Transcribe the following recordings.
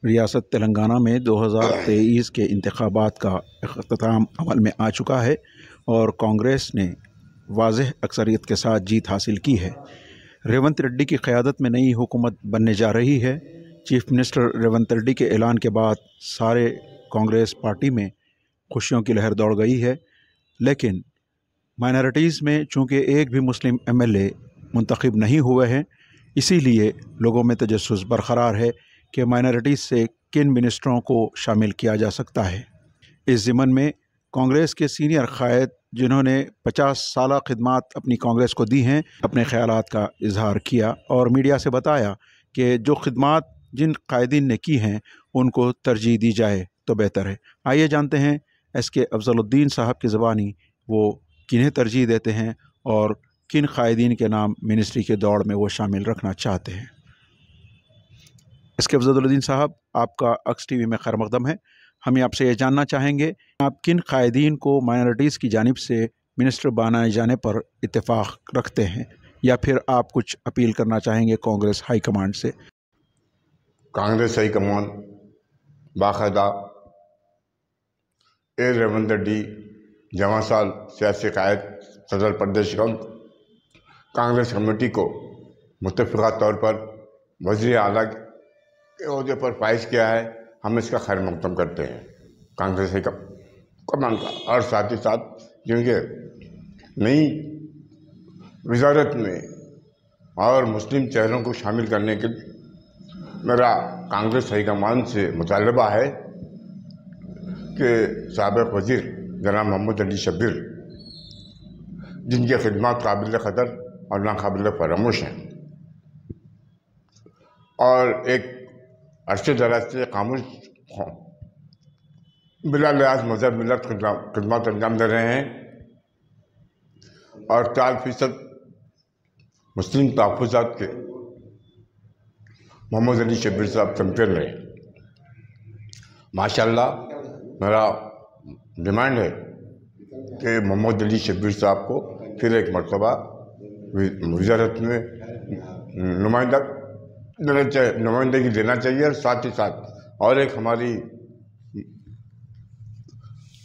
रियासत तेलंगाना में 2023 के इंतखाबात का अख्ताम अमल में आ चुका है और कांग्रेस ने वाज़ेह अक्सरियत के साथ जीत हासिल की है। रेवंत रेड्डी की क़यादत में नई हुकूमत बनने जा रही है। चीफ मिनिस्टर रेवंत रेड्डी के ऐलान के बाद सारे कांग्रेस पार्टी में खुशियों की लहर दौड़ गई है, लेकिन माइनॉरिटीज़ में चूँकि एक भी मुस्लिम एमएलए मुंतखब नहीं हुए हैं, इसीलिए लोगों में तजस्सुस बरकरार है कि माइनॉरिटीज़ से किन मिनिस्टरों को शामिल किया जा सकता है। इस ज़िमन में कांग्रेस के सीनियर क़ायद जिन्होंने 50 साला खिदमात अपनी कांग्रेस को दी हैं, अपने ख़यालात का इजहार किया और मीडिया से बताया कि जो खिदमात जिन कायदीन ने की हैं उनको तरजीह दी जाए तो बेहतर है। आइए जानते हैं SK अफजलुद्दीन साहब की ज़बानी वो किन्हें तरजीह देते हैं और किन कायदीन के नाम मिनिस्ट्री के दौड़ में वो शामिल रखना चाहते हैं। SK अफजलुद्दीन साहब, आपका अक्स TV में खैर मक़दम है। हम आपसे ये जानना चाहेंगे आप किन कायदीन को माइनॉरिटीज़ की जानिब से मिनिस्टर बनाए जाने पर इत्तेफाक रखते हैं, या फिर आप कुछ अपील करना चाहेंगे कांग्रेस हाई कमांड से। कांग्रेस हाई कमान बाकायदा रेवंत रेड्डी जवां साल सियासी कायद सदर प्रदेश कांग्रेस कमेटी को मुत्तफ़िक़ा तौर पर वज़ीर आला के ओहदे पर फाइज किया है। हम इसका खैर मक़दम करते हैं कांग्रेस हाई कमान का, और साथ ही साथ क्योंकि नई वज़ारत में और मुस्लिम चेहरों को शामिल करने के लिए मेरा कांग्रेस हाई कमान से मुतालबा है कि साबिक़ वज़ीर जनाब मोहम्मद अली शब्बीर, जिनकी खिदमत काबिल क़दर और नाकाबिल फरामोश हैं और एक अरसे दराज से खामोश बिला लिहाज मज़हब मिलत खिदमत अंजाम दे रहे हैं और 4% मुस्लिम तहफ़्फ़ुज़ात के मोहम्मद अली शब्बीर साहब चैम्पियन रहे। माशाअल्लाह, मेरा डिमांड है कि मोहम्मद अली शब्बीर साहब को फिर एक मरतबा वज़ारत में नुमाइंदगी देना चाहिए। और साथ ही साथ और एक हमारी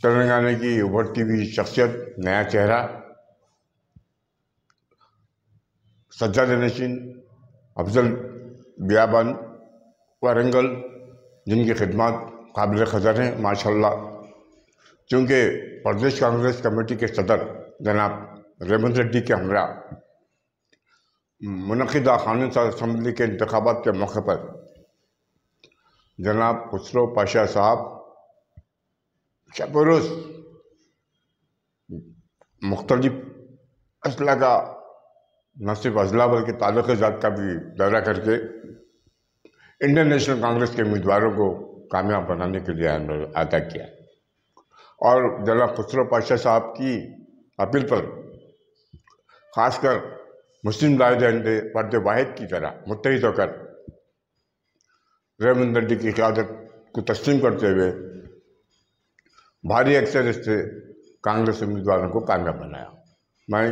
तेलंगाना की उभरती हुई शख्सियत, नया चेहरा सज्जाद नशीन अफजल बियाबान वारंगल, जिनकी खिदमत काबिल क़दर हैं माशाअल्लाह। चूँकि प्रदेश कांग्रेस कमेटी के सदर जनाब रेवंत रेड्डी के हमरा मुनक़िदा क़ानून साज़ असम्बली के इंतखाबात के मौके पर जनाब खुसरो पाशा साहब शब-ओ-रोज़ मुख्तलिफ असला का न सिर्फ अजला बल्कि ताल्लुक़-ए-ज़ात का भी दौरा करके इंडियन नेशनल कांग्रेस के उम्मीदवारों को कामयाब बनाने के लिए अदा किया। और जनाब खुसरो पाशा साहब की अपील पर ख़ासकर मुस्लिम राय दहिंदे फर्द वाहिद की तरह मुत्तहिद होकर रेवंत रेड्डी की क़यादत को तस्लीम करते हुए भारी अक्सरियत से कांग्रेस उम्मीदवारों को कामयाब बनाया। मैं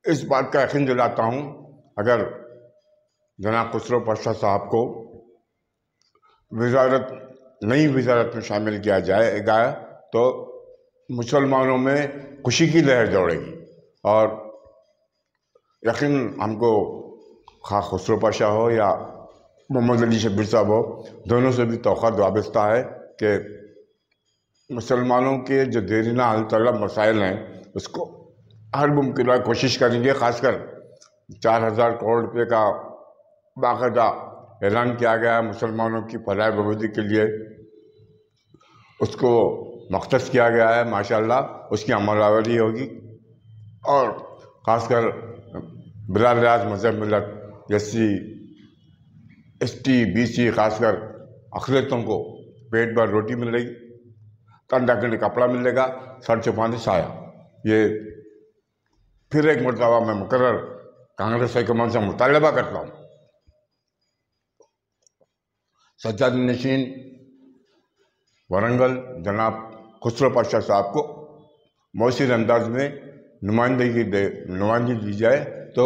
इस बात का यकीन दिलाता हूँ, अगर जनाब खुसरो पाशा साहब को नई वज़ारत में शामिल किया जाएगा तो मुसलमानों में खुशी की लहर दौड़ेगी। और यकीन हमको खा खुसरो पाशा हो या मोहम्मद अली शब्बीर साहब हो, दोनों से भी तौक़ीद वाबस्ता है कि मुसलमानों के जो देरीना हल तलब मसाइल हैं उसको हर मुमकिन कोशिश करेंगे। ख़ासकर 4000 करोड़ रुपये का बाकायदा ऐलान किया गया है मुसलमानों की फलाह बहबूदी के लिए, उसको मख्तस किया गया है माशाअल्लाह, उसकी अमलावरी होगी। और ख़ासकर बिला लिहाज मज़हब मिलत जैसी ST BC ख़ासकर अक़लियतों को पेट भर रोटी मिलेगी, कंधा के लिए कपड़ा मिलेगा, सर छुपाने साया। ये फिर एक मरतबा मैं मुकर्रर कांग्रेस हाई कमान से मुतालबा करता हूँ सज्जाद नशीन वारंगल जनाब खुसरो पाशा साहब को मौसीर अंदाज में नुमाइंदगी दी जाए तो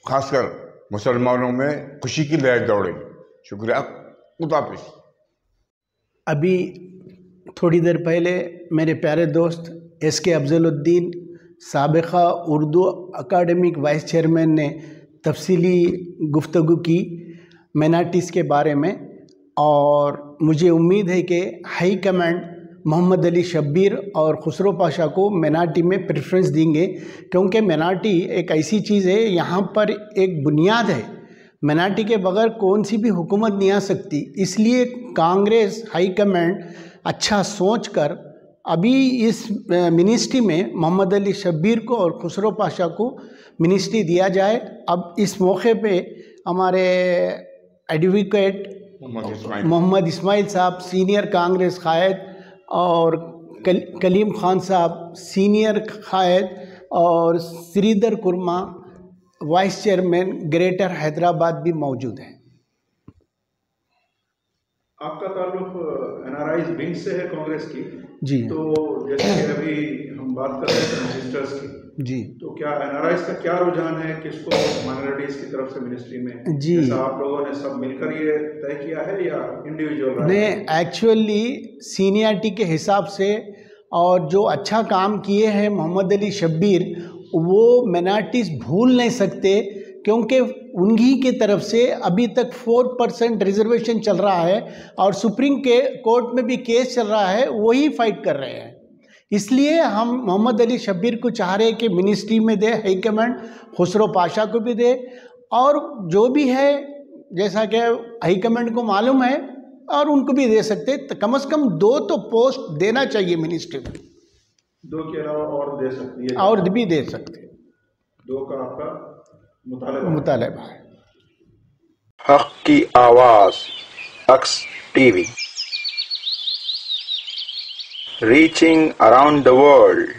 ख़ासकर मुसलमानों में खुशी की लहर दौड़ेगी। शुक्रिया, खुदा हाफ़िज़। ابھی تھوڑی دیر پہلے میرے پیارے دوست ایس کے افضل الدین سابقہ اردو اکیڈمک وائس چیئرمین نے تفصیلی گفتگو کی مینارٹیز کے بارے میں، اور مجھے امید ہے کہ ہائی کمانڈ محمد علی شبیر اور خسرو پاشا کو مینارٹی میں پریفرنس دیں گے، کیونکہ مینارٹی ایک ایسی چیز ہے، یہاں پر ایک بنیاد ہے، مینارٹی کے بغیر کون سی بھی حکومت نہیں آ سکتی۔ اس لیے کانگریس ہائی کمانڈ اچھا سوچ کر ابھی اس منسٹری میں محمد علی شبیر کو اور خسرو پاشا کو منسٹری دیا جائے۔ اب اس موقع پہ ہمارے ایڈوکیٹ محمد اسماعیل صاحب سینئر کانگریس قائد اور کلیم خان صاحب سینئر قائد اور سریدر کرما وائس چیئرمین گریٹر حیدرآباد بھی موجود ہیں۔ آپ کا تعلق این آر آئیز ونگ سے ہے کانگریس کی، جی تو جیسے کہ ابھی ہم بات کر رہے ہیں رجسٹرز کی، جی تو کیا این آر آئیز کا کیا رجحان ہے، کس کو مائنورٹیز کی طرف سے منسٹری میں؟ جی جیسا آپ لوگوں نے سب مل کر یہ طے کیا ہے یا انڈیویجول؟ نے ایکچولی سینئرٹی کے حساب سے اور جو اچھا کام کیے ہیں محمد علی شبیر، وہ مینارٹیز بھول نہیں سکتے، کیونکہ انہی کی طرف سے ابھی تک 4% ریزرویشن چل رہا ہے اور سپریم کورٹ میں بھی کیس چل رہا ہے، وہی فائٹ کر رہے ہیں۔ اس لیے ہم محمد علی شبیر کو چاہ رہے کہ منسٹری میں دے ہائی کمانڈ، خسرو پاشا کو بھی دے، اور جو بھی ہے جیسا کہ ہائی کمانڈ کو معلوم ہے اور ان کو بھی دے سکتے، کم از کم 2 تو پوسٹ دینا چاہیے منسٹری میں، 2 کے علاوہ اور دے سکتی ہے، اور بھی دے سکتے، 2 کا آپ کا مطالبہ ہے۔ حق کی آواز اکس T V, reaching around the world.